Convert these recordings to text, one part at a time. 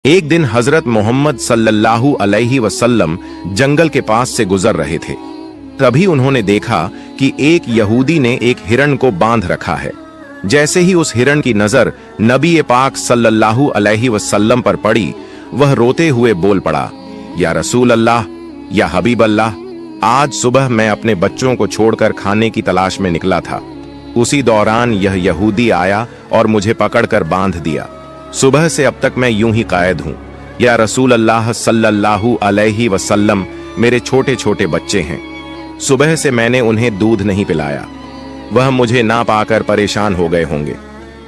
एक दिन हजरत मोहम्मद सल्लल्लाहु अलैहि वसल्लम जंगल के पास से गुजर रहे थे। तभी उन्होंने देखा कि एक यहूदी ने एक हिरण को बांध रखा है। जैसे ही उस हिरण की नजर नबी पाक सल्लल्लाहु अलैहि वसल्लम पर पड़ी, वह रोते हुए बोल पड़ा, या रसूल अल्लाह, या हबीब अल्लाह, आज सुबह मैं अपने बच्चों को छोड़कर खाने की तलाश में निकला था। उसी दौरान यह यहूदी आया और मुझे पकड़कर बांध दिया। सुबह से अब तक मैं यूं ही कायद हूं। या रसूल अल्लाह सल्लल्लाहु अलैहि वसल्लम, मेरे छोटे छोटे बच्चे हैं। सुबह से मैंने उन्हें दूध नहीं पिलाया। वह मुझे ना पाकर परेशान हो गए होंगे।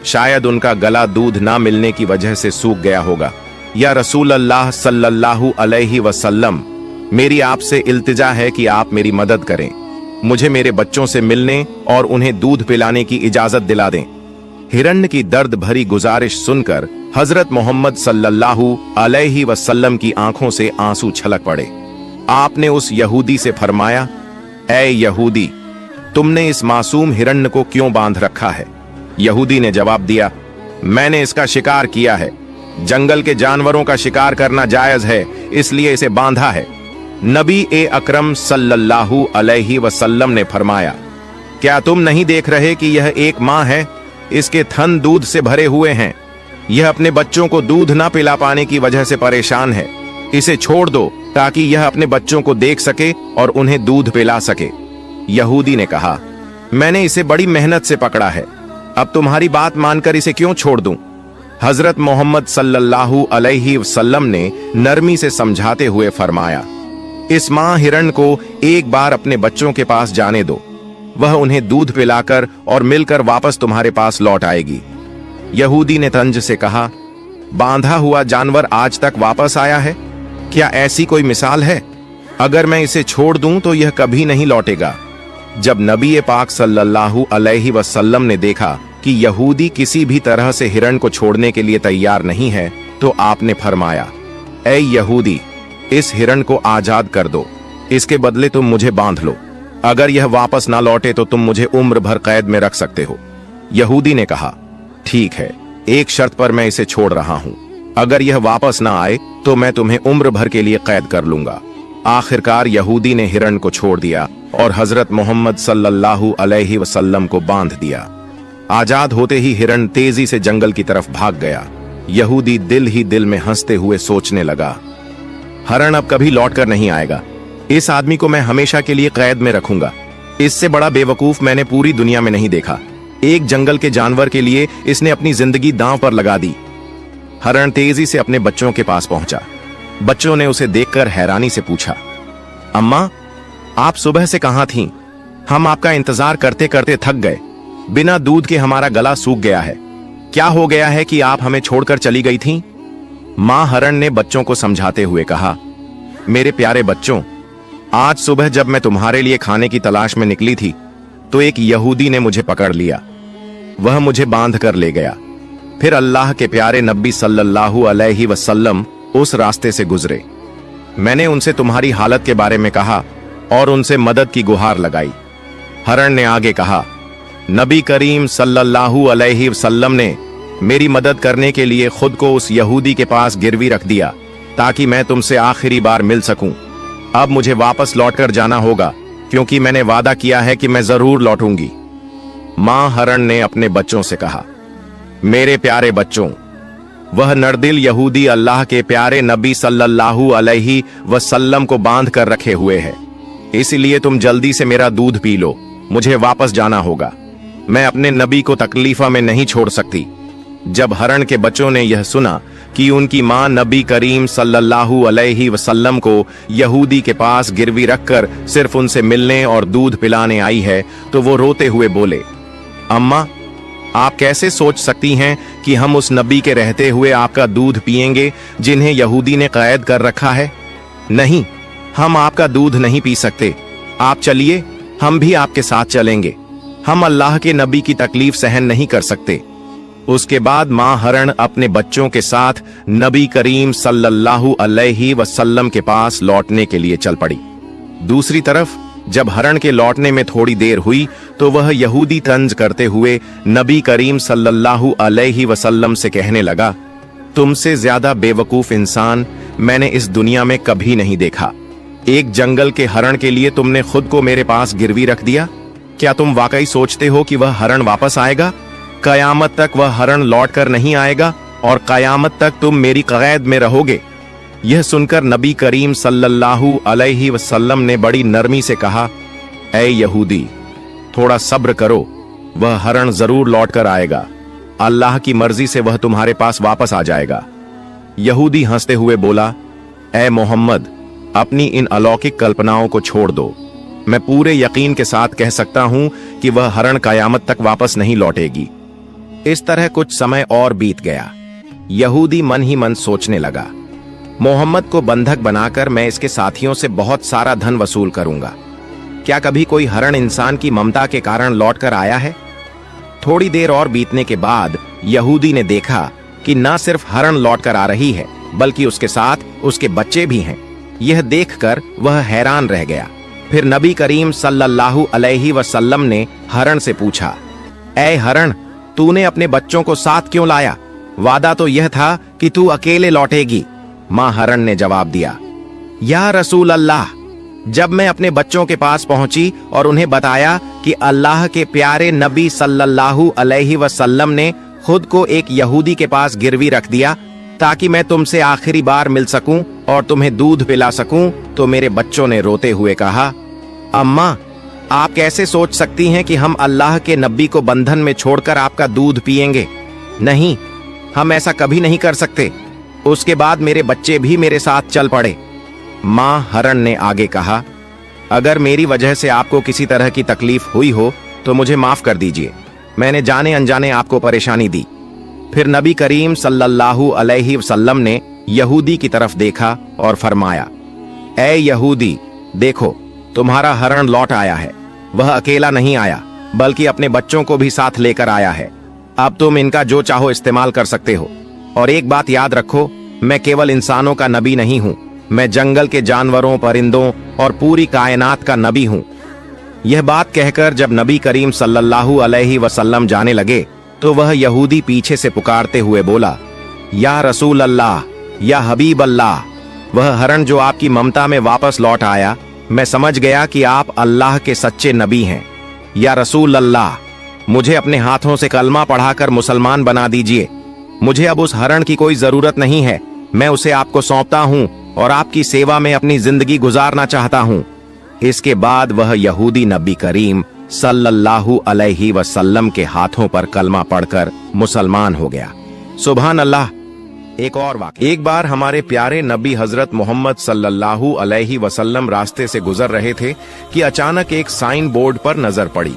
शायद उनका गला दूध ना मिलने की वजह से सूख गया होगा। या रसूल अल्लाह सल्लल्लाहु अलैहि वसल्लम, मेरी आपसे इल्तिजा है कि आप मेरी मदद करें। मुझे मेरे बच्चों से मिलने और उन्हें दूध पिलाने की इजाजत दिला दें। हिरण्य की दर्द भरी गुजारिश सुनकर हजरत मोहम्मद सल्लल्लाहु अलैहि वसल्लम की आंखों से आंसू छलक पड़े। आपने उस यहूदी से फरमाया, ऐ यहूदी, तुमने इस मासूम हिरण्य को क्यों बांध रखा है? यहूदी ने जवाब दिया, मैंने इसका शिकार किया है। जंगल के जानवरों का शिकार करना जायज है, इसलिए इसे बांधा है। नबी अकरम सल्लल्लाहु अलैहि वसल्लम ने फरमाया, क्या तुम नहीं देख रहे कि यह एक माँ है? इसके थन दूध से भरे हुए हैं। यह अपने बच्चों को दूध ना पिला पाने की वजह से परेशान है। इसे छोड़ दो ताकि यह अपने बच्चों को देख सके और उन्हें दूध पिला सके। यहूदी ने कहा, मैंने इसे बड़ी मेहनत से पकड़ा है, अब तुम्हारी बात मानकर इसे क्यों छोड़ दूं? हजरत मोहम्मद सल्लल्लाहु अलैहि वसल्लम ने नरमी से समझाते हुए फरमाया, इस मां हिरण को एक बार अपने बच्चों के पास जाने दो। वह उन्हें दूध पिलाकर और मिलकर वापस तुम्हारे पास लौट आएगी। यहूदी ने तंज से कहा, बांधा हुआ जानवर आज तक वापस आया है? क्या ऐसी कोई मिसाल है? अगर मैं इसे छोड़ दूं तो यह कभी नहीं लौटेगा। जब नबी पाक सल्लल्लाहु अलैहि वसल्लम ने देखा कि यहूदी किसी भी तरह से हिरण को छोड़ने के लिए तैयार नहीं है, तो आपने फरमाया, ऐ यहूदी, इस हिरण को आजाद कर दो। इसके बदले तुम मुझे बांध लो। अगर यह वापस ना लौटे तो तुम मुझे उम्र भर कैद में रख सकते हो। यहूदी ने कहा, ठीक है, एक शर्त पर मैं इसे छोड़ रहा हूं। अगर यह वापस ना आए तो मैं तुम्हें उम्र भर के लिए कैद कर लूंगा। आखिरकार यहूदी ने हिरण को छोड़ दिया और हजरत मोहम्मद सल्लल्लाहु अलैहि वसल्लम को बांध दिया। आजाद होते ही हिरण तेजी से जंगल की तरफ भाग गया। यहूदी दिल ही दिल में हंसते हुए सोचने लगा, हिरण अब कभी लौट कर नहीं आएगा। इस आदमी को मैं हमेशा के लिए कैद में रखूंगा। इससे बड़ा बेवकूफ मैंने पूरी दुनिया में नहीं देखा। एक जंगल के जानवर के लिए इसने अपनी जिंदगी दांव पर लगा दी। हिरण तेजी से अपने बच्चों के पास पहुंचा। बच्चों ने उसे देखकर हैरानी से पूछा, अम्मा, आप सुबह से कहां थीं? हम आपका इंतजार करते करते थक गए। बिना दूध के हमारा गला सूख गया है। क्या हो गया है कि आप हमें छोड़कर चली गई थीं? मां हिरण ने बच्चों को समझाते हुए कहा, मेरे प्यारे बच्चों, आज सुबह जब मैं तुम्हारे लिए खाने की तलाश में निकली थी तो एक यहूदी ने मुझे पकड़ लिया। वह मुझे बांध कर ले गया। फिर अल्लाह के प्यारे नबी सल्लल्लाहु अलैहि वसल्लम उस रास्ते से गुजरे। मैंने उनसे तुम्हारी हालत के बारे में कहा और उनसे मदद की गुहार लगाई। हिरण ने आगे कहा, नबी करीम सल्लल्लाहु अलैहि वसल्लम ने मेरी मदद करने के लिए खुद को उस यहूदी के पास गिरवी रख दिया ताकि मैं तुमसे आखिरी बार मिल सकूं। अब मुझे वापस लौटकर जाना होगा क्योंकि मैंने वादा किया है कि मैं जरूर लौटूंगी। मां हिरण ने अपने बच्चों से कहा, मेरे प्यारे बच्चों, वह नरदिल यहूदी अल्लाह के प्यारे नबी सल्लल्लाहु अलैहि वसल्लम को बांध कर रखे हुए है। इसलिए तुम जल्दी से मेरा दूध पी लो। मुझे वापस जाना होगा। मैं अपने नबी को तकलीफा में नहीं छोड़ सकती। जब हिरण के बच्चों ने यह सुना कि उनकी मां नबी करीम सल्लल्लाहु अलैहि वसल्लम को यहूदी के पास गिरवी रखकर सिर्फ उनसे मिलने और दूध पिलाने आई है, तो वो रोते हुए बोले, अम्मा, आप कैसे सोच सकती हैं कि हम उस नबी के रहते हुए आपका दूध पिएंगे जिन्हें यहूदी ने कैद कर रखा है? नहीं, हम आपका दूध नहीं पी सकते। आप चलिए, हम भी आपके साथ चलेंगे। हम अल्लाह के नबी की तकलीफ सहन नहीं कर सकते। उसके बाद मां हिरण अपने बच्चों के साथ नबी करीम सल्लल्लाहु अलैहि वसल्लम के पास लौटने के लिए चल पड़ी। दूसरी तरफ जब हिरण के लौटने में थोड़ी देर हुई तो वह यहूदी तंज करते हुए नबी करीम सल्लल्लाहु अलैहि वसल्लम से कहने लगा, तुमसे ज्यादा बेवकूफ इंसान मैंने इस दुनिया में कभी नहीं देखा। एक जंगल के हरण के लिए तुमने खुद को मेरे पास गिरवी रख दिया। क्या तुम वाकई सोचते हो कि वह हरण वापस आएगा? कयामत तक वह हरण लौट कर नहीं आएगा और कयामत तक तुम मेरी कैद में रहोगे। यह सुनकर नबी करीम सल्लल्लाहु अलैहि वसल्लम ने बड़ी नरमी से कहा, ऐ यहूदी, थोड़ा सब्र करो, वह हरण जरूर लौट कर आएगा। अल्लाह की मर्जी से वह तुम्हारे पास वापस आ जाएगा। यहूदी हंसते हुए बोला, ऐ मोहम्मद, अपनी इन अलौकिक कल्पनाओं को छोड़ दो। मैं पूरे यकीन के साथ कह सकता हूं कि वह हरण कयामत तक वापस नहीं लौटेगी। इस तरह कुछ समय और बीत गया। यहूदी मन ही मन सोचने लगा, मोहम्मद को बंधक बनाकर मैं इसके साथियों से बहुत सारा धन वसूल करूंगा। क्या कभी कोई हरण इंसान की ममता के कारण लौट कर आया है? थोड़ी देर और बीतने के बाद यहूदी ने देखा कि न सिर्फ हरण लौट कर आ रही है, बल्कि उसके साथ उसके बच्चे भी हैं। यह देखकर वह हैरान रह गया। फिर नबी करीम सल्लल्लाहु अलैहि वसल्लम ने हरण से पूछा, ऐ हरण, तूने अपने बच्चों को साथ क्यों लाया? वादा तो यह था कि तू अकेले लौटेगी। मां हरण ने जवाब दिया, या रसूल अल्लाह, जब मैं अपने बच्चों के पास पहुंची और उन्हें बताया कि अल्लाह के प्यारे नबी सल्लल्लाहु अलैहि वसल्लम ने खुद को एक यहूदी के पास गिरवी रख दिया ताकि मैं तुमसे आखिरी बार मिल सकूं और तुम्हें दूध पिला सकूं, तो मेरे बच्चों ने रोते हुए कहा, अम्मा, आप कैसे सोच सकती हैं कि हम अल्लाह के नबी को बंधन में छोड़कर आपका दूध पिएंगे? नहीं, हम ऐसा कभी नहीं कर सकते। उसके बाद मेरे बच्चे भी मेरे साथ चल पड़े। मां हरण ने आगे कहा, अगर मेरी वजह से आपको किसी तरह की तकलीफ हुई हो तो मुझे माफ कर दीजिए। मैंने जाने अनजाने आपको परेशानी दी। फिर नबी करीम सल्लल्लाहु अलैहि वसल्लम ने यहूदी की तरफ देखा और फरमाया, ऐ यहूदी, देखो, तुम्हारा हरण लौट आया है। वह अकेला नहीं आया, बल्कि अपने बच्चों को भी साथ लेकर आया है। अब तुम इनका जो चाहो इस्तेमाल कर सकते हो। और एक बात याद रखो, मैं केवल इंसानों का नबी नहीं हूं, मैं जंगल के जानवरों, परिंदों और पूरी कायनात का नबी हूं। यह बात कहकर जब नबी करीम सल्लल्लाहु अलैहि वसल्लम जाने लगे तो वह यहूदी पीछे से पुकारते हुए बोला, या रसूल अल्लाह, या हबीब अल्लाह, वह हरण जो आपकी ममता में वापस लौट आया, मैं समझ गया कि आप अल्लाह के सच्चे नबी हैं। या रसूल अल्लाह, मुझे अपने हाथों से कलमा पढ़ाकर मुसलमान बना दीजिए। मुझे अब उस हरण की कोई जरूरत नहीं है, मैं उसे आपको सौंपता हूं और आपकी सेवा में अपनी जिंदगी गुजारना चाहता हूं। इसके बाद वह यहूदी नबी करीम सल्लल्लाहु अलैहि वसल्लम के हाथों पर कलमा पढ़कर मुसलमान हो गया। सुभान अल्लाह। एक और वाक़या, एक बार हमारे प्यारे नबी हजरत मोहम्मद सल्लल्लाहु अलैहि वसल्लम रास्ते से गुजर रहे थे कि अचानक एक साइन बोर्ड पर नजर पड़ी।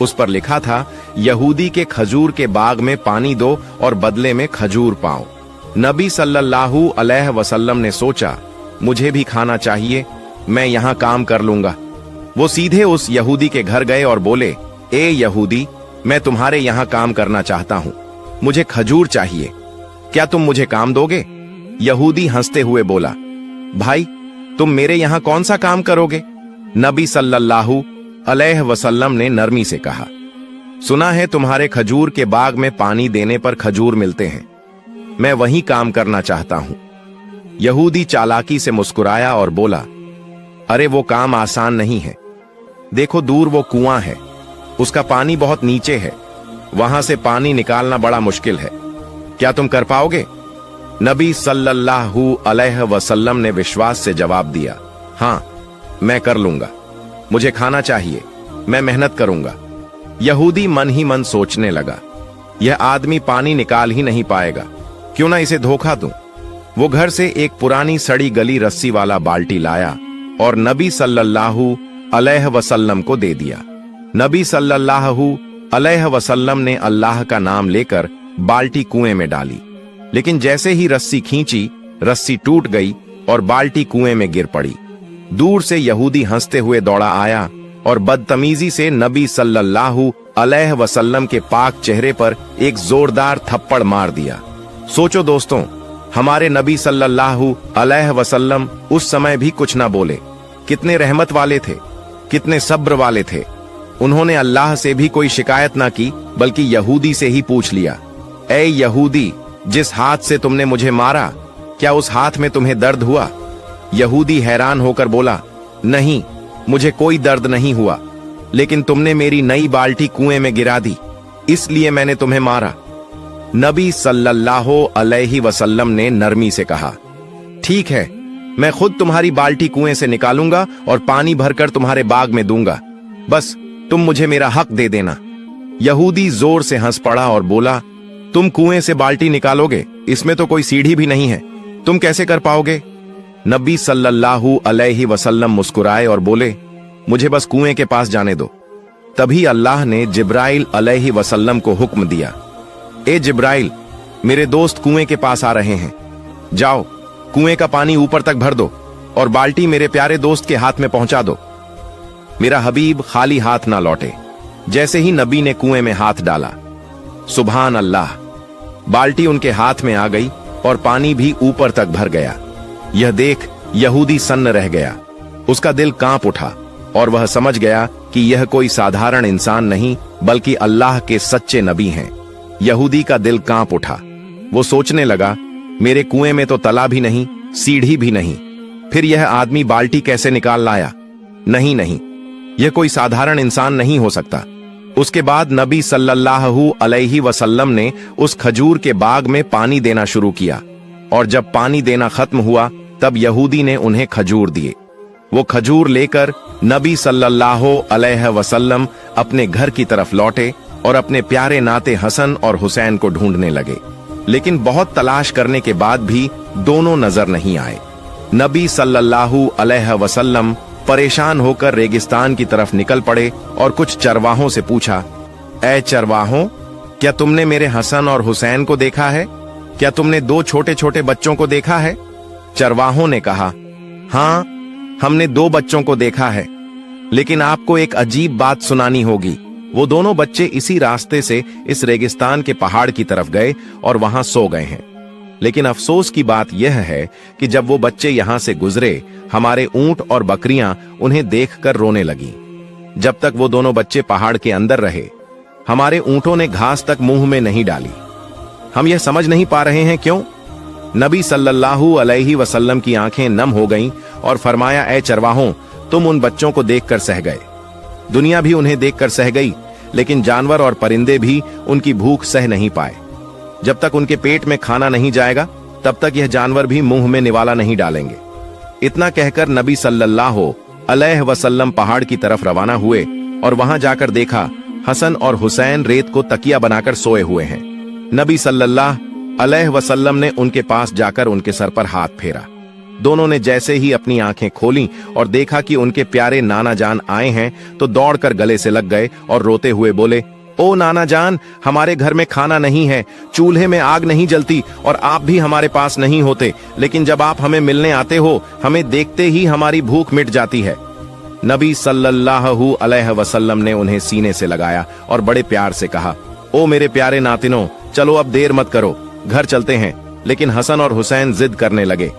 उस पर लिखा था, यहूदी के खजूर के बाग में पानी दो और बदले में खजूर पाओ। नबी सल्लल्लाहु अलैहि वसल्लम ने सोचा, मुझे भी खाना चाहिए, मैं यहाँ काम कर लूंगा। वो सीधे उस यहूदी के घर गए और बोले, ए यहूदी, मैं तुम्हारे यहाँ काम करना चाहता हूँ, मुझे खजूर चाहिए, क्या तुम मुझे काम दोगे? यहूदी हंसते हुए बोला, भाई, तुम मेरे यहाँ कौन सा काम करोगे? नबी सल्लल्लाहु अलैहि वसल्लम ने नरमी से कहा, सुना है तुम्हारे खजूर के बाग में पानी देने पर खजूर मिलते हैं, मैं वही काम करना चाहता हूं। यहूदी चालाकी से मुस्कुराया और बोला, अरे वो काम आसान नहीं है, देखो दूर वो कुआं है, उसका पानी बहुत नीचे है, वहां से पानी निकालना बड़ा मुश्किल है, क्या तुम कर पाओगे? नबी सल्लल्लाहु अलैहि वसल्लम ने विश्वास से जवाब दिया, हां, मैं कर लूंगा, मुझे खाना चाहिए, मैं मेहनत करूंगा। यहूदी मन ही मन सोचने लगा, यह आदमी पानी निकाल ही नहीं पाएगा, क्यों ना इसे धोखा दूं। वो घर से एक पुरानी सड़ी गली रस्सी वाला बाल्टी लाया और नबी सल्लल्लाहु अलैहि वसल्लम को दे दिया। नबी सल्लल्लाहु अलैहि वसल्लम ने अल्लाह का नाम लेकर बाल्टी कुएं में डाली, लेकिन जैसे ही रस्सी खींची, रस्सी टूट गई और बाल्टी कुएं में गिर पड़ी। दूर से यहूदी हंसते हुए दौड़ा आया और बदतमीजी से नबी सल्लल्लाहु अलैहि वसल्लम के पाक चेहरे पर एक जोरदार थप्पड़ मार दिया। सोचो दोस्तों, हमारे नबी सल्लल्लाहु अलैहि वसल्लम उस समय भी कुछ ना बोले। कितने रहमत वाले थे, कितने सब्र वाले थे। उन्होंने अल्लाह से भी कोई शिकायत ना की, बल्कि यहूदी से ही पूछ लिया, ऐ यहूदी, जिस हाथ से तुमने मुझे मारा, क्या उस हाथ में तुम्हें दर्द हुआ? यहूदी हैरान होकर बोला, नहीं, मुझे कोई दर्द नहीं हुआ, लेकिन तुमने मेरी नई बाल्टी कुएं में गिरा दी, इसलिए मैंने तुम्हें मारा। नबी सल्लल्लाहु अलैहि वसल्लम ने नरमी से कहा, ठीक है, मैं खुद तुम्हारी बाल्टी कुएं से निकालूंगा और पानी भरकर तुम्हारे बाग में दूंगा, बस तुम मुझे मेरा हक दे देना। यहूदी जोर से हंस पड़ा और बोला, तुम कुएं से बाल्टी निकालोगे? इसमें तो कोई सीढ़ी भी नहीं है, तुम कैसे कर पाओगे? नबी सल्लल्लाहु अलैहि वसल्लम मुस्कुराए और बोले, मुझे बस कुएं के पास जाने दो। तभी अल्लाह ने जिब्राइल अलैहि वसल्लम को हुक्म दिया, ए जिब्राइल, मेरे दोस्त कुएं के पास आ रहे हैं, जाओ कुएं का पानी ऊपर तक भर दो और बाल्टी मेरे प्यारे दोस्त के हाथ में पहुंचा दो। मेरा हबीब खाली हाथ ना लौटे। जैसे ही नबी ने कुएं में हाथ डाला, सुभान अल्लाह, बाल्टी उनके हाथ में आ गई और पानी भी ऊपर तक भर गया। यह देख यहूदी सन्न रह गया, उसका दिल कांप उठा और वह समझ गया कि यह कोई साधारण इंसान नहीं बल्कि अल्लाह के सच्चे नबी हैं। यहूदी का दिल कांप उठा, वो सोचने लगा, मेरे कुएं में तो तला भी नहीं, सीढ़ी भी नहीं, फिर यह आदमी बाल्टी कैसे निकाल लाया? नहीं नहीं, यह कोई साधारण इंसान नहीं हो सकता। उसके बाद नबी सल्लल्लाहु अलैहि वसल्लम ने उस खजूर के बाग में पानी देना शुरू किया और जब पानी देना खत्म हुआ तब यहूदी ने उन्हें खजूर दिए। वो खजूर लेकर नबी सल्लल्लाहु अलैहि वसल्लम अपने घर की तरफ लौटे और अपने प्यारे नाते हसन और हुसैन को ढूंढने लगे, लेकिन बहुत तलाश करने के बाद भी दोनों नजर नहीं आए। नबी सल्लल्लाहु अलैहि वसल्लम परेशान होकर रेगिस्तान की तरफ निकल पड़े और कुछ चरवाहों से पूछा, ऐ चरवाहों, क्या तुमने मेरे हसन और हुसैन को देखा है? क्या तुमने दो छोटे छोटे बच्चों को देखा है? चरवाहों ने कहा, हाँ, हमने दो बच्चों को देखा है, लेकिन आपको एक अजीब बात सुनानी होगी। वो दोनों बच्चे इसी रास्ते से इस रेगिस्तान के पहाड़ की तरफ गए और वहां सो गए हैं, लेकिन अफसोस की बात यह है कि जब वो बच्चे यहां से गुजरे, हमारे ऊंट और बकरियां उन्हें देखकर रोने लगी। जब तक वो दोनों बच्चे पहाड़ के अंदर रहे, हमारे ऊंटों ने घास तक मुंह में नहीं डाली। हम यह समझ नहीं पा रहे हैं क्यों। नबी सल्लल्लाहु अलैहि वसल्लम की आंखें नम हो गईं और फरमाया, ऐ चरवाहों, तुम उन बच्चों को देखकर सह गए, दुनिया भी उन्हें देखकर सह गई, लेकिन जानवर और परिंदे भी उनकी भूख सह नहीं पाए। जब तक उनके पेट में खाना नहीं जाएगा तब तक यह जानवर भी मुंह में निवाला नहीं डालेंगे। इतना कहकर नबी सल्लल्लाहु अलैहि वसल्लम पहाड़ की तरफ रवाना हुए और वहां जाकर देखा हसन और हुसैन रेत को तकिया बनाकर सोए हुए हैं। नबी सल्लल्लाहु अलैहि वसल्लम ने उनके पास जाकर उनके सर पर हाथ फेरा। दोनों ने जैसे ही अपनी आंखें खोलीं और देखा कि उनके प्यारे नाना जान आए हैं तो दौड़कर गले से लग गए और रोते हुए बोले, ओ नाना जान, हमारे घर में खाना नहीं है, चूल्हे में आग नहीं जलती और आप भी हमारे पास नहीं होते, लेकिन जब आप हमें मिलने आते हो, हमें देखते ही हमारी भूख मिट जाती है। नबी सल्लल्लाहु अलैहि वसल्लम ने उन्हें सीने से लगाया और बड़े प्यार से कहा, ओ मेरे प्यारे नातिनों, चलो अब देर मत करो, घर चलते हैं। लेकिन हसन और हुसैन जिद करने लगे,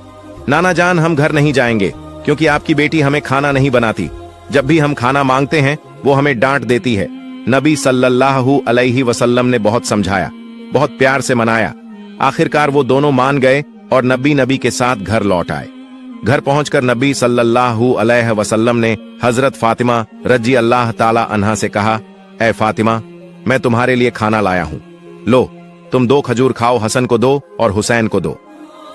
नाना जान, हम घर नहीं जाएंगे क्योंकि आपकी बेटी हमें खाना नहीं बनाती। जब भी हम खाना मांगते हैं वो हमें डांट देती है। नबी सल्लल्लाहु अलैहि वसल्लम ने बहुत समझाया, बहुत प्यार से मनाया। आखिरकार वो दोनों मान गए और नबी के साथ घर लौट आए। घर पहुंचकर नबी सल्लल्लाहु अलैहि वसल्लम ने हजरत फातिमा रजी अल्लाह ताला अन्हा से कहा, ऐ फातिमा, मैं तुम्हारे लिए खाना लाया हूं, लो तुम 2 खजूर खाओ, हसन को दो और हुसैन को दो।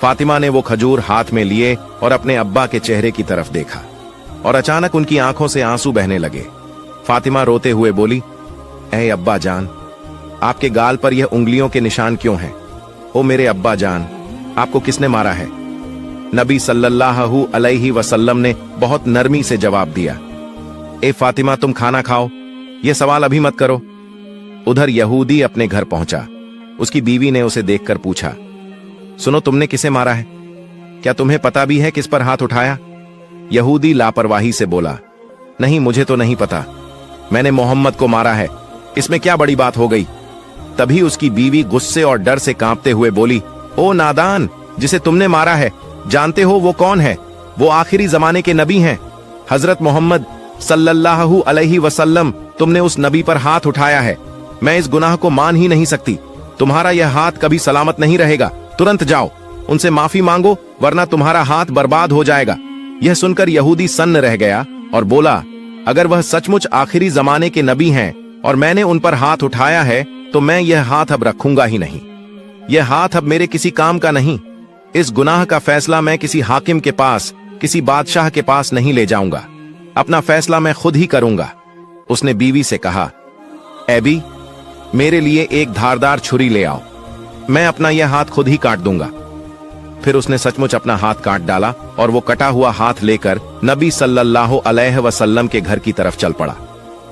फातिमा ने वो खजूर हाथ में लिए और अपने अब्बा के चेहरे की तरफ देखा और अचानक उनकी आंखों से आंसू बहने लगे। फातिमा रोते हुए बोली, ऐ अब्बा जान, आपके गाल पर यह उंगलियों के निशान क्यों हैं? ओ मेरे अब्बा जान, आपको किसने मारा है? नबी सल्लल्लाहु अलैहि वसल्लम ने बहुत नरमी से जवाब दिया, ए फातिमा, तुम खाना खाओ, यह सवाल अभी मत करो। उधर यहूदी अपने घर पहुंचा। उसकी बीवी ने उसे देखकर पूछा, सुनो, तुमने किसे मारा है? क्या तुम्हें पता भी है किस पर हाथ उठाया? यहूदी लापरवाही से बोला, नहीं, मुझे तो नहीं पता, मैंने मोहम्मद को मारा है, इसमें क्या बड़ी बात हो गई? तभी उसकी बीवी गुस्से और डर से कांपते हुए बोली, ओ नादान, जिसे तुमने मारा है, जानते हो वो कौन है? वो आखिरी जमाने के नबी हैं, हजरत मोहम्मद सल्लल्लाहु अलैहि वसल्लम। तुमने उस नबी पर हाथ उठाया है, मैं इस गुनाह को मान ही नहीं सकती। तुम्हारा यह हाथ कभी सलामत नहीं रहेगा, तुरंत जाओ, उनसे माफी मांगो, वरना तुम्हारा हाथ बर्बाद हो जाएगा। यह सुनकर यहूदी सन्न रह गया और बोला, अगर वह सचमुच आखिरी जमाने के नबी हैं और मैंने उन पर हाथ उठाया है तो मैं यह हाथ अब रखूंगा ही नहीं। यह हाथ अब मेरे किसी काम का नहीं। इस गुनाह का फैसला मैं किसी हाकिम के पास, किसी बादशाह के पास नहीं ले जाऊंगा। अपना फैसला मैं खुद ही करूंगा। उसने बीवी से कहा, एबी, मेरे लिए एक धारदार छुरी ले आओ, मैं अपना यह हाथ खुद ही काट दूंगा। फिर उसने सचमुच अपना हाथ काट डाला और वो कटा हुआ हाथ लेकर नबी सल्लल्लाहु अलैहि वसल्लम के घर की तरफ चल पड़ा।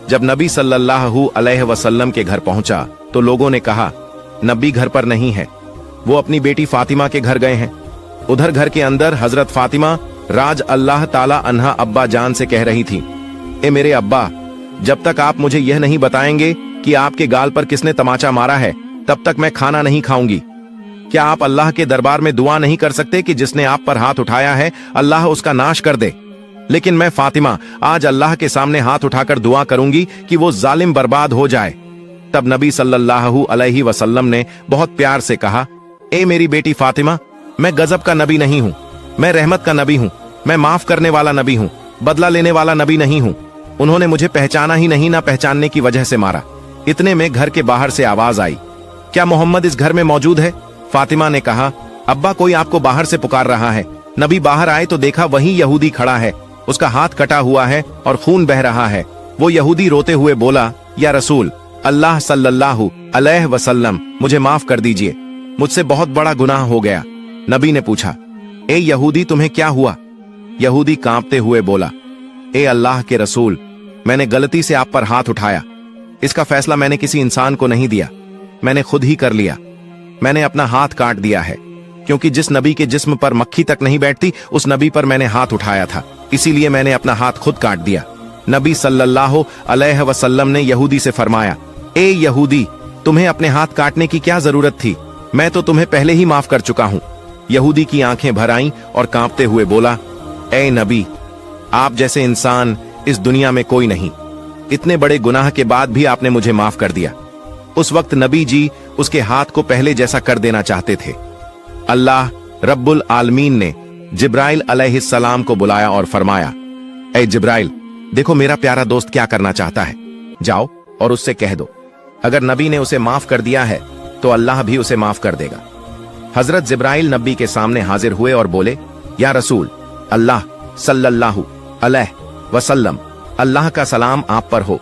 जब नबी सल्लल्लाहु अलैहि वसल्लम के घर पहुंचा तो लोगों ने कहा, नबी घर पर नहीं है, वो अपनी बेटी फातिमा के घर गए हैं। उधर घर के अंदर हजरत फातिमा राज अल्लाह ताला अन्हा अब्बा जान से कह रही थी, ए मेरे अब्बा, जब तक आप मुझे यह नहीं बताएंगे कि आपके गाल पर किसने तमाचा मारा है, तब तक मैं खाना नहीं खाऊंगी। क्या आप अल्लाह के दरबार में दुआ नहीं कर सकते कि जिसने आप पर हाथ उठाया है अल्लाह उसका नाश कर दे? लेकिन मैं फातिमा आज अल्लाह के सामने हाथ उठाकर दुआ करूंगी कि वो जालिम बर्बाद हो जाए। तब नबी सल्लल्लाहु अलैहि वसल्लम ने बहुत प्यार से कहा, ए मेरी बेटी फातिमा, मैं गजब का नबी नहीं हूं, मैं रहमत का नबी हूं, मैं माफ करने वाला नबी हूं, बदला लेने वाला नबी नहीं हूं। उन्होंने मुझे पहचाना ही नहीं, ना पहचानने की वजह से मारा। इतने में घर के बाहर से आवाज आई, क्या मोहम्मद इस घर में मौजूद है? फातिमा ने कहा, अब्बा, कोई आपको बाहर से पुकार रहा है। नबी बाहर आए तो देखा वही यहूदी खड़ा है, उसका हाथ कटा हुआ है और खून बह रहा है। वो यहूदी रोते हुए बोला, या रसूल अल्लाह सल्लल्लाहु अलैहि वसल्लम, मुझे माफ कर दीजिए, मुझसे बहुत बड़ा गुनाह हो गया। नबी ने पूछा, ए यहूदी, तुम्हें क्या हुआ? यहूदी कांपते हुए बोला, ए अल्लाह के रसूल, मैंने गलती से आप पर हाथ उठाया। इसका फैसला मैंने किसी इंसान को नहीं दिया, मैंने खुद ही कर लिया। मैंने अपना हाथ काट दिया है, क्योंकि जिस नबी के जिस्म पर मक्खी तक नहीं बैठती उस नबी पर मैंने हाथ उठाया था, इसीलिए मैंने अपना हाथ खुद काट दिया। नबी सल्लल्लाहु अलैहि वसल्लम ने यहूदी से फरमाया, ए यहूदी, तुम्हें अपने हाथ काटने की क्या जरूरत थी? मैं तो तुम्हें पहले ही माफ कर चुका हूं। यहूदी की आंखें भर आईं और कांपते हुए बोला, ए नबी, आप जैसे इंसान इस दुनिया में कोई नहीं। इतने बड़े गुनाह के बाद भी आपने मुझे माफ कर दिया। उस वक्त नबी जी उसके हाथ को पहले जैसा कर देना चाहते थे। अल्लाह रब्बुल आलमीन ने जिब्राइल अलैहिस्सलाम को बुलाया और फरमाया, ए जिब्राइल, देखो मेरा प्यारा दोस्त क्या करना चाहता है, जाओ और उससे कह दो, अगर नबी ने उसे माफ कर दिया है तो अल्लाह भी उसे माफ कर देगा। हजरत जिब्राइल नबी के सामने हाजिर हुए और बोले, या रसूल अल्लाह सल्लल्लाहु अलैहि वसल्लम, अल्लाह का सलाम आप पर हो,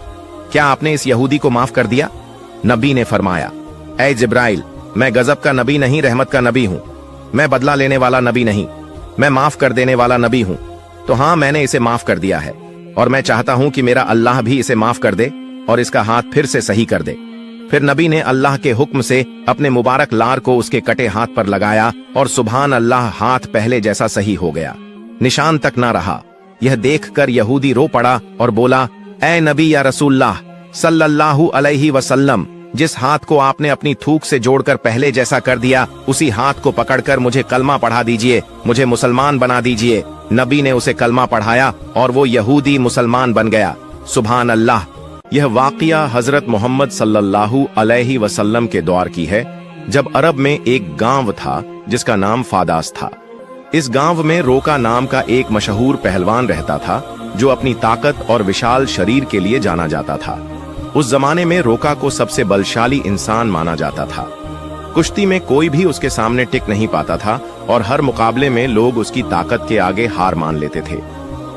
क्या आपने इस यहूदी को माफ कर दिया? नबी ने फरमाया, ऐ जिब्राइल, मैं गजब का नबी नहीं, रहमत का नबी हूं। मैं बदला लेने वाला नबी नहीं, मैं माफ कर देने वाला नबी हूं। तो हाँ, मैंने इसे माफ कर दिया है और मैं चाहता हूं कि मेरा अल्लाह भी इसे माफ कर दे और इसका हाथ फिर से सही कर दे। फिर नबी ने अल्लाह के हुक्म से अपने मुबारक लार को उसके कटे हाथ पर लगाया और सुभान अल्लाह, हाथ पहले जैसा सही हो गया, निशान तक ना रहा। यह देखकर यहूदी रो पड़ा और बोला, ऐ नबी या रसूलल्लाह सल्लल्लाहु अलैहि वसल्लम, जिस हाथ को आपने अपनी थूक से जोड़कर पहले जैसा कर दिया, उसी हाथ को पकड़कर मुझे कलमा पढ़ा दीजिए, मुझे मुसलमान बना दीजिए। नबी ने उसे कलमा पढ़ाया और वो यहूदी मुसलमान बन गया। सुभान अल्लाह। यह वाक़िया हजरत मोहम्मद सल्लल्लाहु अलैहि वसल्लम के दौर की है, जब अरब में एक गांव था जिसका नाम फादास था। इस गांव में रोका नाम का एक मशहूर पहलवान रहता था, जो अपनी ताकत और विशाल शरीर के लिए जाना जाता था। उस जमाने में रोका को सबसे बलशाली इंसान माना जाता था। कुश्ती में कोई भी उसके सामने टिक नहीं पाता था और हर मुकाबले में लोग उसकी ताकत के आगे हार मान लेते थे।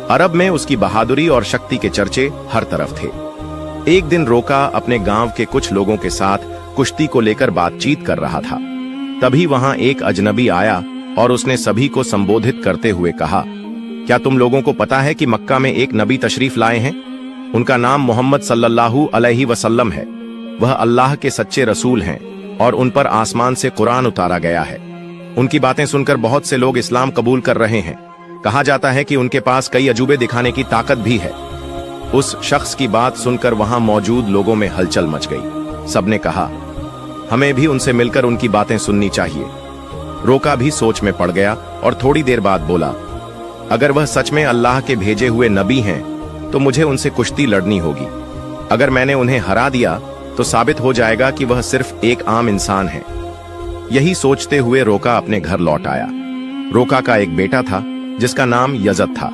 अरब में उसकी बहादुरी और शक्ति के चर्चे हर तरफ थे। एक दिन रोका अपने गांव के कुछ लोगों के साथ कुश्ती को लेकर बातचीत कर रहा था। तभी वहां एक अजनबी आया और उसने सभी को संबोधित करते हुए कहा, क्या तुम लोगों को पता है कि मक्का में एक नबी तशरीफ लाए हैं? उनका नाम मोहम्मद सल्लल्लाहु अलैहि वसल्लम है। वह अल्लाह के सच्चे रसूल हैं और उन पर आसमान से कुरान उतारा गया है। उनकी बातें सुनकर बहुत से लोग इस्लाम कबूल कर रहे हैं। कहा जाता है कि उनके पास कई अजूबे दिखाने की ताकत भी है। उस शख्स की बात सुनकर वहां मौजूद लोगों में हलचल मच गई। सबने कहा, हमें भी उनसे मिलकर उनकी बातें सुननी चाहिए। रोका भी सोच में पड़ गया और थोड़ी देर बाद बोला, अगर वह सच में अल्लाह के भेजे हुए नबी हैं तो मुझे उनसे कुश्ती लड़नी होगी। अगर मैंने उन्हें हरा दिया तो साबित हो जाएगा कि वह सिर्फ एक आम इंसान है। यही सोचते हुए रोका अपने घर लौट आया। रोका का एक बेटा था जिसका नाम यजद था।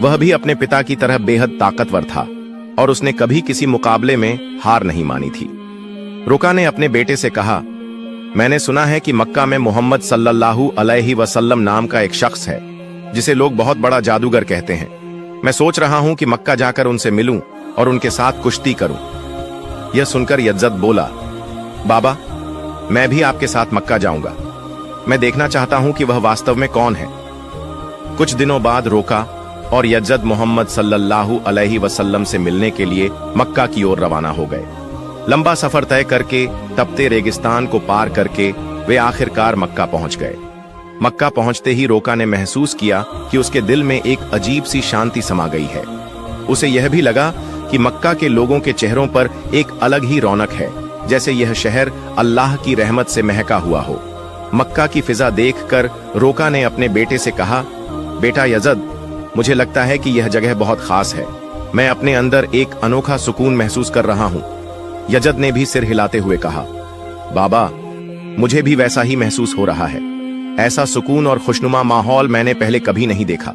वह भी अपने पिता की तरह बेहद ताकतवर था और उसने कभी किसी मुकाबले में हार नहीं मानी थी। रोका ने अपने बेटे से कहा, मैंने सुना है कि मक्का में मोहम्मद सल्लल्लाहु अलैहि वसल्लम नाम का एक शख्स है जिसे लोग बहुत बड़ा जादूगर कहते हैं। मैं सोच रहा हूं कि मक्का जाकर उनसे मिलूं और उनके साथ कुश्ती करूं। यह सुनकर यजद बोला, बाबा, मैं भी आपके साथ मक्का जाऊंगा। मैं देखना चाहता हूं कि वह वास्तव में कौन है। कुछ दिनों बाद रोका और यजद मोहम्मद सल्लल्लाहु अलैहि वसल्लम से मिलने के लिए मक्का की ओर रवाना हो गए। लंबा सफर तय करके, तपते रेगिस्तान को पार करके वे आखिरकार मक्का पहुंच गए। मक्का पहुंचते ही रोका ने महसूस किया कि उसके दिल में एक अजीब सी शांति समा गई है। उसे यह भी लगा कि मक्का के लोगों के चेहरों पर एक अलग ही रौनक है, जैसे यह शहर अल्लाह की रहमत से महका हुआ हो। मक्का की फिजा देखकर रोका ने अपने बेटे से कहा, बेटा यजद, मुझे लगता है कि यह जगह बहुत खास है। मैं अपने अंदर एक अनोखा सुकून महसूस कर रहा हूं। यजद ने भी सिर हिलाते हुए कहा, बाबा, मुझे भी वैसा ही महसूस हो रहा है। ऐसा सुकून और खुशनुमा माहौल मैंने पहले कभी नहीं देखा।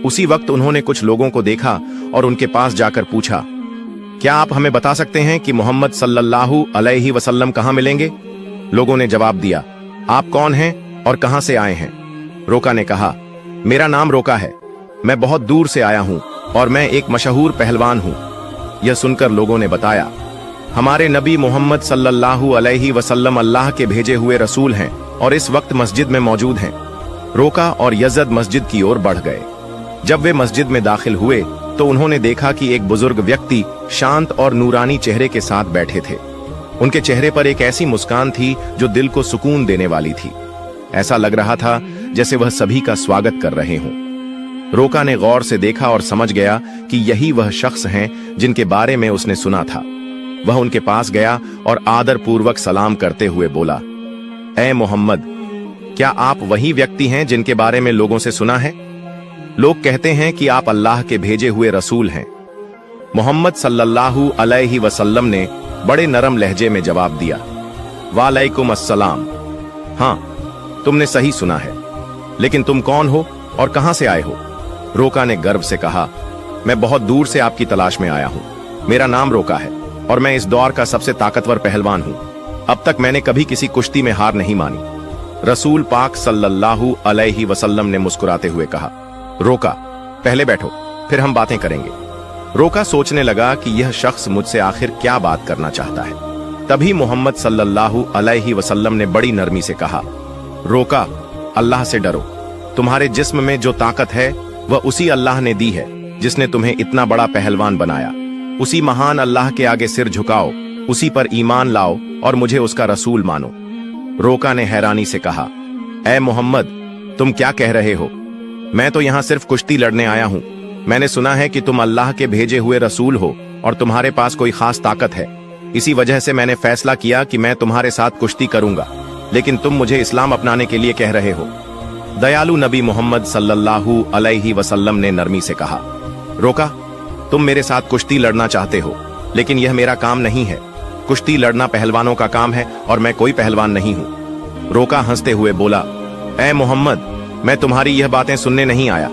उसी वक्त उन्होंने कुछ लोगों को देखा और उनके पास जाकर पूछा, क्या आप हमें बता सकते हैं कि मोहम्मद सल्लल्लाहु अलैहि वसल्लम कहां मिलेंगे? लोगों ने जवाब दिया, आप कौन हैं और कहां से आए हैं? रोका ने कहा, मेरा नाम रोका है। मैं बहुत दूर से आया हूं और मैं एक मशहूर पहलवान हूं। यह सुनकर लोगों ने बताया, हमारे नबी मोहम्मद सल्लल्लाहु अलैहि वसल्लम अल्लाह के भेजे हुए रसूल हैं और इस वक्त मस्जिद में मौजूद हैं। रोका और यजद मस्जिद की ओर बढ़ गए। जब वे मस्जिद में दाखिल हुए तो उन्होंने देखा कि एक बुजुर्ग व्यक्ति शांत और नूरानी चेहरे के साथ बैठे थे। उनके चेहरे पर एक ऐसी मुस्कान थी जो दिल को सुकून देने वाली थी। ऐसा लग रहा था जैसे वह सभी का स्वागत कर रहे हों। रोका ने गौर से देखा और समझ गया कि यही वह शख्स हैं जिनके बारे में उसने सुना था। वह उनके पास गया और आदर पूर्वक सलाम करते हुए बोला, ऐ मोहम्मद, क्या आप वही व्यक्ति हैं जिनके बारे में लोगों से सुना है? लोग कहते हैं कि आप अल्लाह के भेजे हुए रसूल हैं। मोहम्मद सल्लल्लाहु अलैहि वसल्लम ने बड़े नरम लहजे में जवाब दिया, वालेकुम अस्सलाम। हाँ, तुमने सही सुना है, लेकिन तुम कौन हो और कहां से आए हो? रोका ने गर्व से कहा, मैं बहुत दूर से आपकी तलाश में आया हूं। मेरा नाम रोका है और मैं इस दौर का सबसे ताकतवर पहलवान हूं। अब तक मैंने कभी किसी कुश्ती में हार नहीं मानी। रसूल पाक सल्लल्लाहु अलैहि वसल्लम ने मुस्कुराते हुए कहा, रोका, पहले बैठो, फिर हम बातें करेंगे। रोका सोचने लगा कि यह शख्स मुझसे आखिर क्या बात करना चाहता है। तभी मोहम्मद सल्लल्लाहु अलैहि वसल्लम ने बड़ी नरमी से कहा, रोका, अल्लाह से डरो। तुम्हारे जिस्म में जो ताकत है वह उसी अल्लाह ने दी है जिसने तुम्हें इतना बड़ा पहलवान बनाया। उसी महान अल्लाह के आगे सिर झुकाओ, उसी पर ईमान लाओ और मुझे उसका रसूल मानो। रोका ने हैरानी से कहा, ऐ मोहम्मद, तुम क्या कह रहे हो? मैं तो यहाँ सिर्फ कुश्ती लड़ने आया हूँ। मैंने सुना है कि तुम अल्लाह के भेजे हुए रसूल हो और तुम्हारे पास कोई खास ताकत है। इसी वजह से मैंने फैसला किया कि मैं तुम्हारे साथ कुश्ती करूंगा, लेकिन तुम मुझे इस्लाम अपनाने के लिए कह रहे हो। दयालु नबी मोहम्मद सल्लल्लाहु अलैहि वसल्लम ने नरमी से कहा, रोका, तुम मेरे साथ कुश्ती लड़ना चाहते हो, लेकिन यह मेरा काम नहीं है। कुश्ती लड़ना पहलवानों का काम है और मैं कोई पहलवान नहीं हूं। रोका हंसते हुए बोला, ऐ मोहम्मद, मैं तुम्हारी यह बातें सुनने नहीं आया।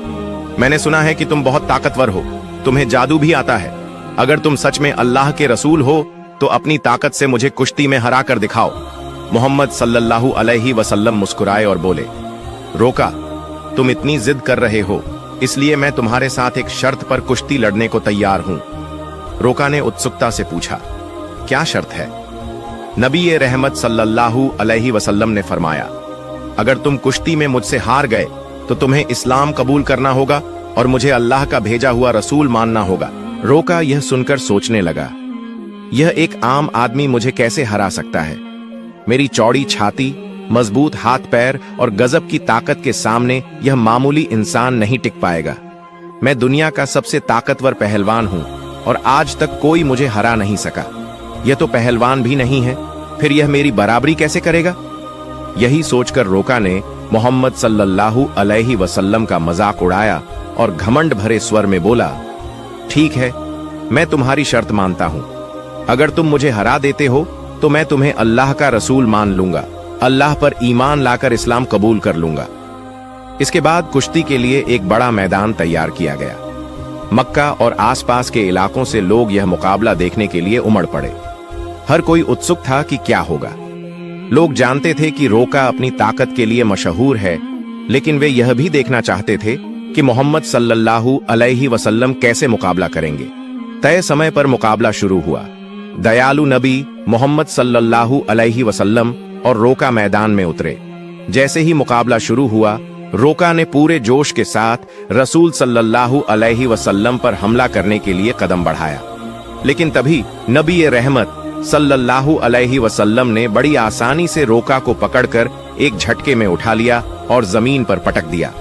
मैंने सुना है कि तुम बहुत ताकतवर हो, तुम्हें जादू भी आता है। अगर तुम सच में अल्लाह के रसूल हो तो अपनी ताकत से मुझे कुश्ती में हरा कर दिखाओ। मोहम्मद सल्लल्लाहु अलैहि वसल्लम मुस्कुराए और बोले, रोका, तुम इतनी जिद कर रहे हो, इसलिए मैं तुम्हारे साथ एक शर्त पर कुश्ती लड़ने को तैयार हूं। रोका ने उत्सुकता से पूछा, क्या शर्त है? नबी रहमत सल्लल्लाहु अलैहि वसल्लम ने फरमाया, अगर तुम कुश्ती में मुझसे हार गए तो तुम्हें इस्लाम कबूल करना होगा और मुझे अल्लाह का भेजा हुआ रसूल मानना होगा। रोका यह सुनकर सोचने लगा, यह एक आम आदमी मुझे कैसे हरा सकता है? मेरी चौड़ी छाती, मजबूत हाथ पैर और गजब की ताकत के सामने यह मामूली इंसान नहीं टिक पाएगा। मैं दुनिया का सबसे ताकतवर पहलवान हूं और आज तक कोई मुझे हरा नहीं सका। यह तो पहलवान भी नहीं है, फिर यह मेरी बराबरी कैसे करेगा? यही सोचकर रोका ने मोहम्मद सल्लल्लाहु अलैहि वसल्लम का मजाक उड़ाया और घमंड भरे स्वर में बोला, ठीक है, मैं तुम्हारी शर्त मानता हूं, अगर तुम मुझे हरा देते हो तो मैं तुम्हें अल्लाह का रसूल मान लूंगा, अल्लाह पर ईमान लाकर इस्लाम कबूल कर लूंगा। इसके बाद कुश्ती के लिए एक बड़ा मैदान तैयार किया गया। मक्का और आसपास के इलाकों से लोग यह मुकाबला देखने के लिए उमड़ पड़े। हर कोई उत्सुक था कि क्या होगा। लोग जानते थे कि रोका अपनी ताकत के लिए मशहूर है, लेकिन वे यह भी देखना चाहते थे कि मोहम्मद सल्लल्लाहु अलैहि वसल्लम कैसे मुकाबला करेंगे। तय समय पर मुकाबला शुरू हुआ। दयालु नबी मोहम्मद सल्लल्लाहु अलैहि वसल्लम और रोका मैदान में उतरे। जैसे ही मुकाबला शुरू हुआ, रोका ने पूरे जोश के साथ रसूल सल्लल्लाहु अलैहि वसल्लम पर हमला करने के लिए कदम बढ़ाया। लेकिन तभी नबी रहमत सल्लल्लाहु अलैहि वसल्लम ने बड़ी आसानी से रोका को पकड़कर एक झटके में उठा लिया और जमीन पर पटक दिया।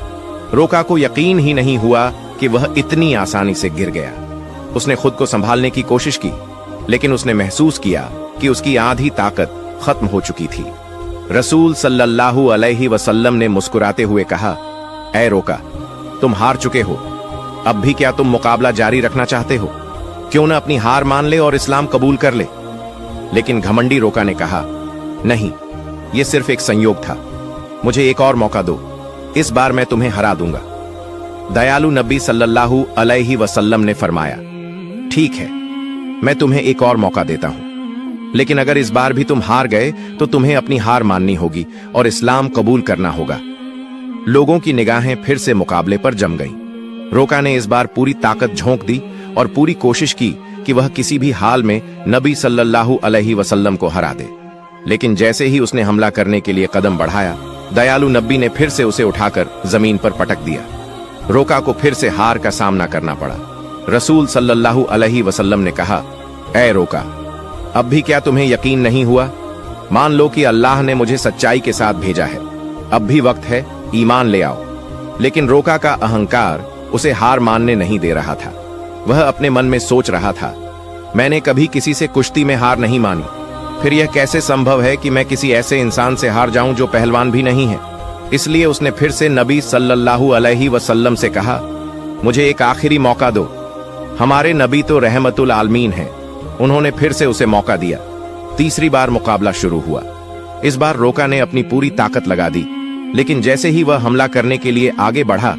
रोका को यकीन ही नहीं हुआ कि वह इतनी आसानी से गिर गया। उसने खुद को संभालने की कोशिश की, लेकिन उसने महसूस किया कि उसकी आधी ताकत खत्म हो चुकी थी। रसूल सल्लल्लाहु अलैहि वसल्लम ने मुस्कुराते हुए कहा, ऐ रोका, तुम हार चुके हो। अब भी क्या तुम मुकाबला जारी रखना चाहते हो? क्यों न अपनी हार मान ले और इस्लाम कबूल कर ले। लेकिन घमंडी रोका ने कहा, नहीं, यह सिर्फ एक संयोग था, मुझे एक और मौका दो, इस बार मैं तुम्हें हरा दूंगा। दयालु नबी सल्लल्लाहु अलैहि वसल्लम ने फरमाया, ठीक है, मैं तुम्हें एक और मौका देता हूं, लेकिन अगर इस बार भी तुम हार गए तो तुम्हें अपनी हार माननी होगी और इस्लाम कबूल करना होगा। लोगों की निगाहें फिर से मुकाबले पर जम गईं। रोका ने इस बार पूरी ताकत झोंक दी और पूरी कोशिश की कि वह किसी भी हाल में नबी सल्लल्लाहु अलैहि वसल्लम को हरा दे। लेकिन जैसे ही उसने हमला करने के लिए कदम बढ़ाया, दयालु नबी ने फिर से उसे उठाकर जमीन पर पटक दिया। रोका को फिर से हार का सामना करना पड़ा। रसूल सल्लल्लाहु अलैहि वसल्लम ने कहा, ऐ रोका, अब भी क्या तुम्हें यकीन नहीं हुआ? मान लो कि अल्लाह ने मुझे सच्चाई के साथ भेजा है, अब भी वक्त है, ईमान ले आओ। लेकिन रोका का अहंकार उसे हार मानने नहीं दे रहा था। वह अपने मन में सोच रहा था, मैंने कभी किसी से कुश्ती में हार नहीं मानी, फिर यह कैसे संभव है कि मैं किसी ऐसे इंसान से हार जाऊं जो पहलवान भी नहीं है। इसलिए उसने फिर से नबी सल्लल्लाहु अलैहि वसल्लम से कहा, मुझे एक आखिरी मौका दो। हमारे नबी तो रहमतुल आलमीन हैं। उन्होंने फिर से उसे मौका दिया। तीसरी बार मुकाबला शुरू हुआ। इस बार रोका ने अपनी पूरी ताकत लगा दी, लेकिन जैसे ही वह हमला करने के लिए आगे बढ़ा,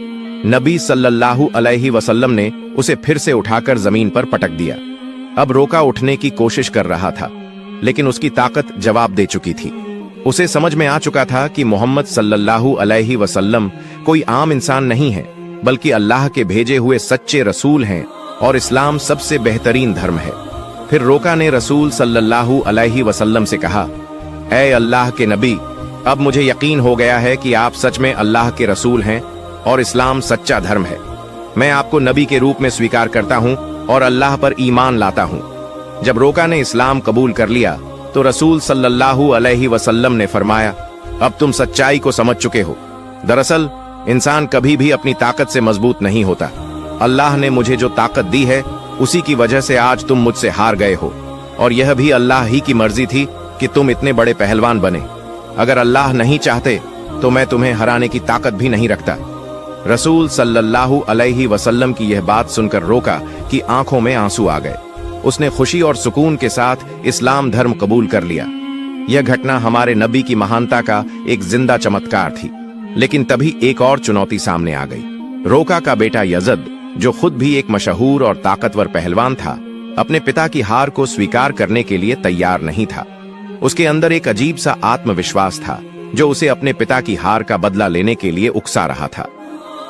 नबी सल्लल्लाहु अलैहि वसल्लम ने उसे फिर से उठाकर जमीन पर पटक दिया। अब रोका उठने की कोशिश कर रहा था, लेकिन उसकी ताकत जवाब दे चुकी थी। उसे समझ में आ चुका था कि मोहम्मद सल्लल्लाहु अलैहि वसल्लम कोई आम इंसान नहीं है, बल्कि अल्लाह के भेजे हुए सच्चे रसूल हैं और इस्लाम सबसे बेहतरीन धर्म है। फिर रोका ने रसूल सल्लल्लाहु अलैहि वसल्लम से कहा, ऐ अल्लाह के नबी, अब मुझे यकीन हो गया है कि आप सच में अल्लाह के रसूल हैं और इस्लाम सच्चा धर्म है। मैं आपको नबी के रूप में स्वीकार करता हूं और अल्लाह पर ईमान लाता हूं। जब रोका ने इस्लाम कबूल कर लिया तो रसूल सल्लल्लाहु अलैहि वसल्लम ने फरमाया, अब तुम सच्चाई को समझ चुके हो। दरअसल इंसान कभी भी अपनी ताकत से मजबूत नहीं होता। अल्लाह ने मुझे जो ताकत दी है, उसी की वजह से आज तुम मुझसे हार गए हो, और यह भी अल्लाह ही की मर्जी थी कि तुम इतने बड़े पहलवान बने। अगर अल्लाह नहीं चाहते तो मैं तुम्हें हराने की ताकत भी नहीं रखता। रसूल सल्लल्लाहु अलैहि वसल्लम की यह बात सुनकर रोका की आंखों में आंसू आ गए। उसने खुशी और सुकून के साथ इस्लाम धर्म कबूल कर लिया। यह घटना हमारे नबी की महानता का एक जिंदा चमत्कार थी। लेकिन तभी एक और चुनौती सामने आ गई। रोका का बेटा यजद, जो खुद भी एक मशहूर और ताकतवर पहलवान था, अपने पिता की हार को स्वीकार करने के लिए तैयार नहीं था। उसके अंदर एक अजीब सा आत्मविश्वास था जो उसे अपने पिता की हार का बदला लेने के लिए उकसा रहा था।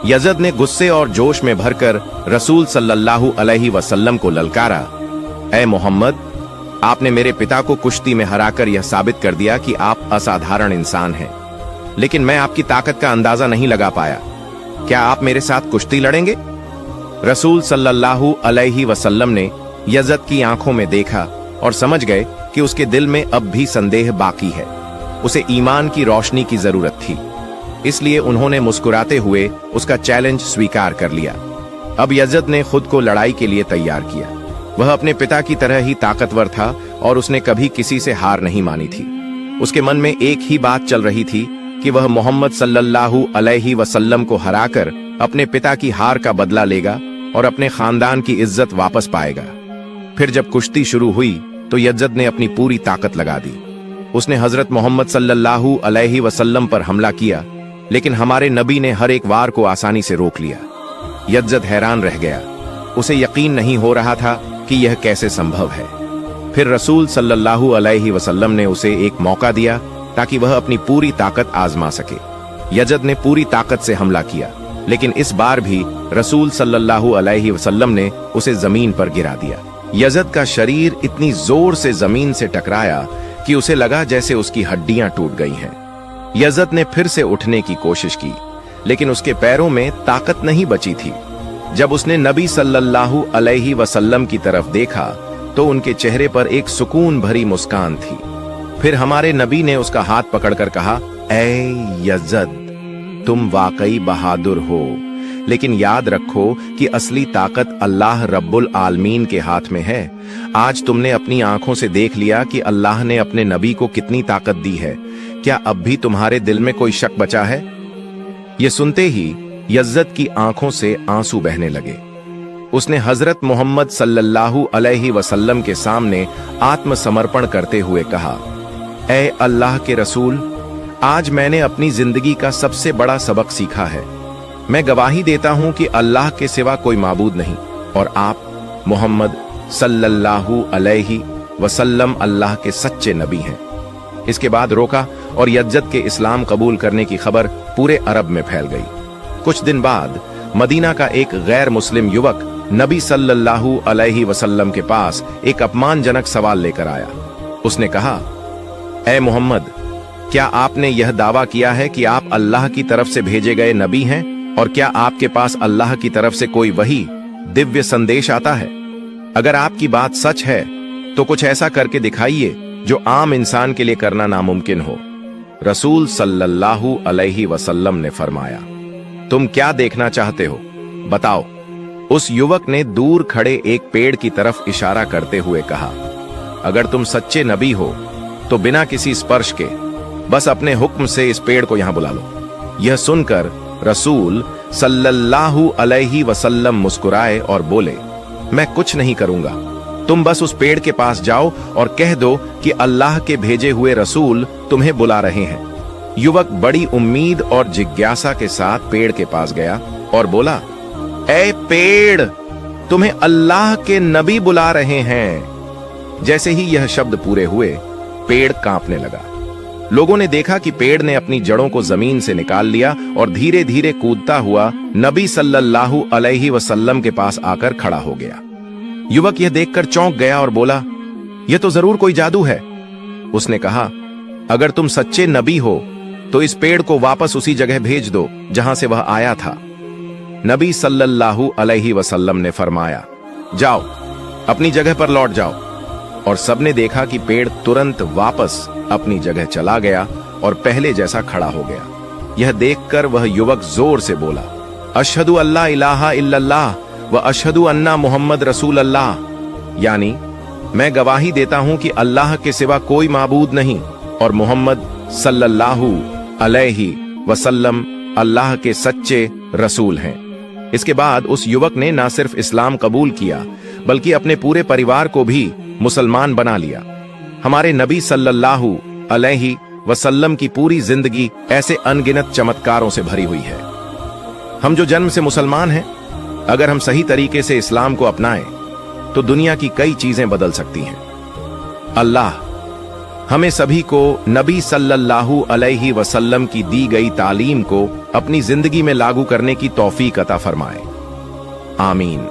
यजद ने गुस्से और जोश में भरकर रसूल सल्लल्लाहु अलैहि वसल्लम को ललकारा, ऐ मोहम्मद, आपने मेरे पिता को कुश्ती में हराकर यह साबित कर दिया कि आप असाधारण इंसान हैं, लेकिन मैं आपकी ताकत का अंदाजा नहीं लगा पाया। क्या आप मेरे साथ कुश्ती लड़ेंगे? रसूल सल्लल्लाहु अलैहि वसल्लम ने यजद की आंखों में देखा और समझ गए कि उसके दिल में अब भी संदेह बाकी है। उसे ईमान की रोशनी की जरूरत थी। इसलिए उन्होंने मुस्कुराते हुए उसका चैलेंज स्वीकार कर लिया। अब यजद ने खुद को लड़ाई के लिए तैयार किया। वह अपने पिता की तरह ही ताकतवर था और उसने कभी किसी से हार नहीं मानी थी। उसके मन में एक ही बात चल रही थी कि वह मोहम्मद सल्लल्लाहु अलैहि वसल्लम को हराकर अपने पिता की हार का बदला लेगा और अपने खानदान की इज्जत वापस पाएगा। फिर जब कुश्ती शुरू हुई तो यज़द ने अपनी पूरी ताकत लगा दी। उसने हजरत मोहम्मद सल्लल्लाहु अलैहि वसल्लम पर हमला किया, लेकिन हमारे नबी ने हर एक वार को आसानी से रोक लिया। यज़द हैरान रह गया, उसे यकीन नहीं हो रहा था कि यह कैसे संभव है। फिर रसूल सल्लल्लाहु अलैहि वसल्लम ने उसे एक मौका दिया ताकि वह अपनी पूरी ताकत आजमा सके। यज़द ने पूरी ताकत से हमला किया, लेकिन इस बार भी रसूल सल्लल्लाहु अलैहि वसल्लम ने उसे जमीन पर गिरा दिया। यज़द का शरीर इतनी जोर से जमीन से टकराया कि उसे लगा जैसे उसकी हड्डियां टूट गई हैं। यज़द ने फिर से उठने की कोशिश की, लेकिन उसके पैरों में ताकत नहीं बची थी। जब उसने नबी सल्लल्लाहु अलैहि वसल्लम की तरफ देखा तो उनके चेहरे पर एक सुकून भरी मुस्कान थी। फिर हमारे नबी ने उसका हाथ पकड़कर कहा, ऐ यज़द, तुम वाकई बहादुर हो, लेकिन याद रखो कि असली ताकत अल्लाह रब्बुल आलमीन के हाथ में है। आज तुमने अपनी आंखों से देख लिया कि अल्लाह ने अपने नबी को कितनी ताकत दी है। क्या अब भी तुम्हारे दिल में कोई शक बचा है? ये सुनते ही यज़द की आंखों से आंसू बहने लगे। उसने हजरत मोहम्मद सल्लल्लाहु अलैहि वसल्लम के सामने आत्मसमर्पण करते हुए कहा, ऐ अल्लाह के रसूल, आज मैंने अपनी जिंदगी का सबसे बड़ा सबक सीखा है। मैं गवाही देता हूं कि अल्लाह के सिवा कोई माबूद नहीं और आप मोहम्मद सल्लल्लाहु अलैहि वसल्लम अल्लाह के सच्चे नबी हैं। इसके बाद रोका और यज़द के इस्लाम कबूल करने की खबर पूरे अरब में फैल गई। कुछ दिन बाद मदीना का एक गैर मुस्लिम युवक नबी सल्लल्लाहु अलैहि वसल्लम के पास एक अपमानजनक सवाल लेकर आया। उसने कहा, ऐ मोहम्मद, क्या आपने यह दावा किया है कि आप अल्लाह की तरफ से भेजे गए नबी हैं, और क्या आपके पास अल्लाह की तरफ से कोई वही दिव्य संदेश आता है? अगर आपकी बात सच है तो कुछ ऐसा करके दिखाइए जो आम इंसान के लिए करना नामुमकिन हो। रसूल सल्लल्लाहु अलैहि वसल्लम ने फरमाया, तुम क्या देखना चाहते हो, बताओ। उस युवक ने दूर खड़े एक पेड़ की तरफ इशारा करते हुए कहा, अगर तुम सच्चे नबी हो तो बिना किसी स्पर्श के बस अपने हुक्म से इस पेड़ को यहां बुला लो। यह सुनकर रसूल सल्लल्लाहु अलैहि वसल्लम मुस्कुराए और बोले, मैं कुछ नहीं करूंगा, तुम बस उस पेड़ के पास जाओ और कह दो कि अल्लाह के भेजे हुए रसूल तुम्हें बुला रहे हैं। युवक बड़ी उम्मीद और जिज्ञासा के साथ पेड़ के पास गया और बोला, ऐ पेड़, तुम्हें अल्लाह के नबी बुला रहे हैं। जैसे ही यह शब्द पूरे हुए, पेड़ कांपने लगा। लोगों ने देखा कि पेड़ ने अपनी जड़ों को जमीन से निकाल लिया और धीरे धीरे कूदता हुआ नबी सल्लल्लाहु अलैहि वसल्लम के पास आकर खड़ा हो गया। युवक यह देखकर चौंक गया और बोला, यह तो जरूर कोई जादू है। उसने कहा, अगर तुम सच्चे नबी हो तो इस पेड़ को वापस उसी जगह भेज दो जहां से वह आया था। नबी सल्लल्लाहु अलैहि वसल्लम ने फरमाया, जाओ, अपनी जगह पर लौट जाओ। और सबने देखा कि पेड़ तुरंत वापस अपनी जगह चला गया और पहले जैसा खड़ा हो गया। यह देखकर वह युवक जोर से बोला, अशहदु अल्ला इलाहा इल्लल्लाह व अशहदु अन्ना मुहम्मद रसूल अल्लाह, यानी मैं गवाही देता हूं कि अल्लाह के सिवा कोई माबूद नहीं और मोहम्मद सल्लल्लाहु अलैहि वसल्लम अल्लाह के सच्चे रसूल हैं। इसके बाद उस युवक ने न सिर्फ इस्लाम कबूल किया बल्कि अपने पूरे परिवार को भी मुसलमान बना लिया। हमारे नबी सल्लल्लाहु अलैहि वसल्लम की पूरी जिंदगी ऐसे अनगिनत चमत्कारों से भरी हुई है। हम जो जन्म से मुसलमान हैं, अगर हम सही तरीके से इस्लाम को अपनाएं तो दुनिया की कई चीजें बदल सकती हैं। अल्लाह हमें सभी को नबी सल्लल्लाहु अलैहि वसल्लम की दी गई तालीम को अपनी जिंदगी में लागू करने की तौफीक अता फरमाए। आमीन।